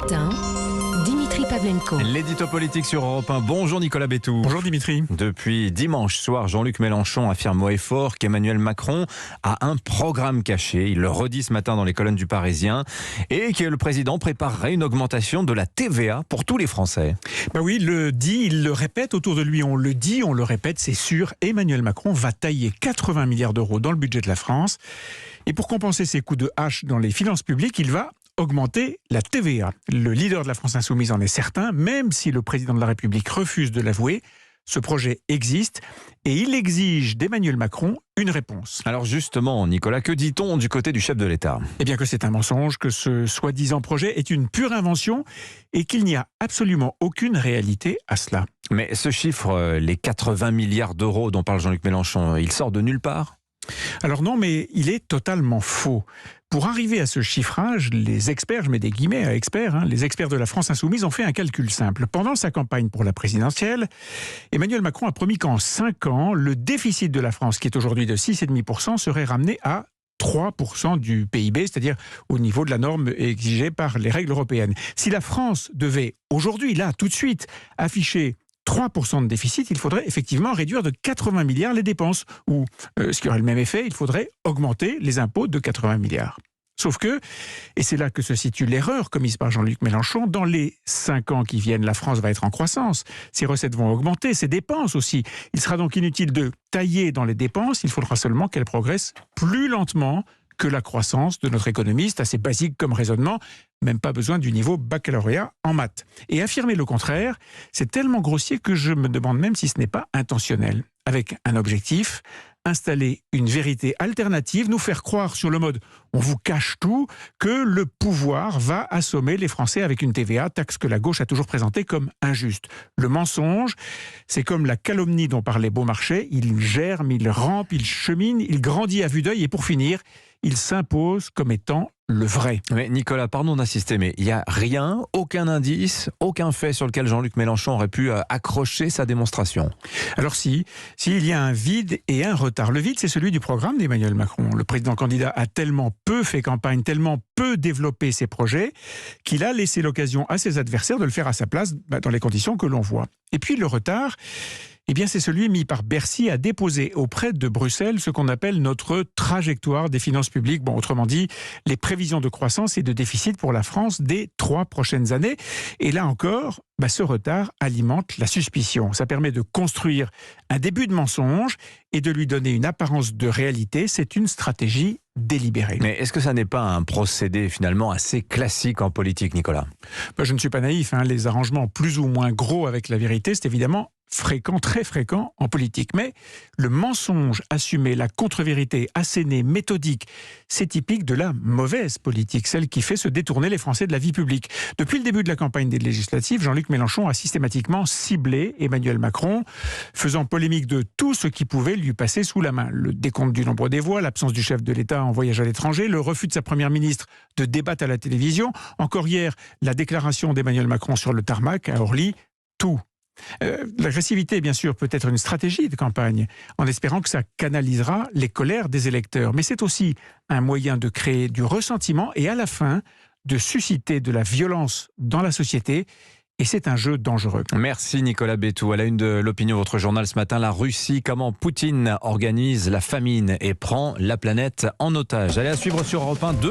matin, Dimitri Pavlenko. L'édito politique sur Europe 1. Bonjour Nicolas Bétou. Bonjour Dimitri. Depuis dimanche soir, Jean-Luc Mélenchon affirme haut et fort qu'Emmanuel Macron a un programme caché. Il le redit ce matin dans les colonnes du Parisien et que le président préparerait une augmentation de la TVA pour tous les Français. Oui, il le dit, il le répète autour de lui. On le dit, on le répète, c'est sûr. Emmanuel Macron va tailler 80 milliards d'euros dans le budget de la France. Et pour compenser ses coups de hache dans les finances publiques, il va augmenter la TVA. Le leader de la France Insoumise en est certain, même si le président de la République refuse de l'avouer. Ce projet existe et il exige d'Emmanuel Macron une réponse. Alors justement, Nicolas, que dit-on du côté du chef de l'État ? Eh bien que c'est un mensonge, que ce soi-disant projet est une pure invention et qu'il n'y a absolument aucune réalité à cela. Mais ce chiffre, les 80 milliards d'euros dont parle Jean-Luc Mélenchon, il sort de nulle part ? Alors non, mais il est totalement faux. Pour arriver à ce chiffrage, les experts, je mets des guillemets à experts, les experts de la France Insoumise ont fait un calcul simple. Pendant sa campagne pour la présidentielle, Emmanuel Macron a promis qu'en 5 ans, le déficit de la France, qui est aujourd'hui de 6,5%, serait ramené à 3% du PIB, c'est-à-dire au niveau de la norme exigée par les règles européennes. Si la France devait aujourd'hui, là, tout de suite, afficher 3% de déficit, il faudrait effectivement réduire de 80 milliards les dépenses. Ou, ce qui aurait le même effet, il faudrait augmenter les impôts de 80 milliards. Sauf que, et c'est là que se situe l'erreur commise par Jean-Luc Mélenchon, dans les 5 ans qui viennent, la France va être en croissance. Ses recettes vont augmenter, ses dépenses aussi. Il sera donc inutile de tailler dans les dépenses, il faudra seulement qu'elles progressent plus lentement que la croissance de notre économie. C'est assez basique comme raisonnement, même pas besoin du niveau baccalauréat en maths. Et affirmer le contraire, c'est tellement grossier que je me demande même si ce n'est pas intentionnel. Avec un objectif, installer une vérité alternative, nous faire croire sur le mode « on vous cache tout » que le pouvoir va assommer les Français avec une TVA, taxe que la gauche a toujours présentée comme injuste. Le mensonge, c'est comme la calomnie dont parlait Beaumarchais, il germe, il rampe, il chemine, il grandit à vue d'œil et pour finir, il s'impose comme étant le vrai. Mais Nicolas, pardon d'insister, mais il n'y a rien, aucun indice, aucun fait sur lequel Jean-Luc Mélenchon aurait pu accrocher sa démonstration. Alors s'il y a un vide et un retard. Le vide, c'est celui du programme d'Emmanuel Macron. Le président candidat a tellement peu fait campagne, tellement peu développé ses projets, qu'il a laissé l'occasion à ses adversaires de le faire à sa place dans les conditions que l'on voit. Et puis le retard, eh bien, c'est celui mis par Bercy à déposer auprès de Bruxelles ce qu'on appelle notre trajectoire des finances publiques. Autrement dit, les prévisions de croissance et de déficit pour la France des 3 prochaines années. Et là encore, ce retard alimente la suspicion. Ça permet de construire un début de mensonge et de lui donner une apparence de réalité. C'est une stratégie délibérée. Mais est-ce que ça n'est pas un procédé finalement assez classique en politique, Nicolas ? Je ne suis pas naïf. Les arrangements plus ou moins gros avec la vérité, c'est évidemment fréquent, très fréquent en politique. Mais le mensonge assumé, la contre-vérité assénée, méthodique, c'est typique de la mauvaise politique, celle qui fait se détourner les Français de la vie publique. Depuis le début de la campagne des législatives, Jean-Luc Mélenchon a systématiquement ciblé Emmanuel Macron, faisant polémique de tout ce qui pouvait lui passer sous la main. Le décompte du nombre des voix, l'absence du chef de l'État en voyage à l'étranger, le refus de sa première ministre de débattre à la télévision, encore hier, la déclaration d'Emmanuel Macron sur le tarmac à Orly, tout. L'agressivité, bien sûr, peut être une stratégie de campagne, en espérant que ça canalisera les colères des électeurs. Mais c'est aussi un moyen de créer du ressentiment et à la fin, de susciter de la violence dans la société. Et c'est un jeu dangereux. Merci Nicolas Bétou. À la une de l'opinion, votre journal ce matin, la Russie, comment Poutine organise la famine et prend la planète en otage. Allez à suivre sur Europe 1.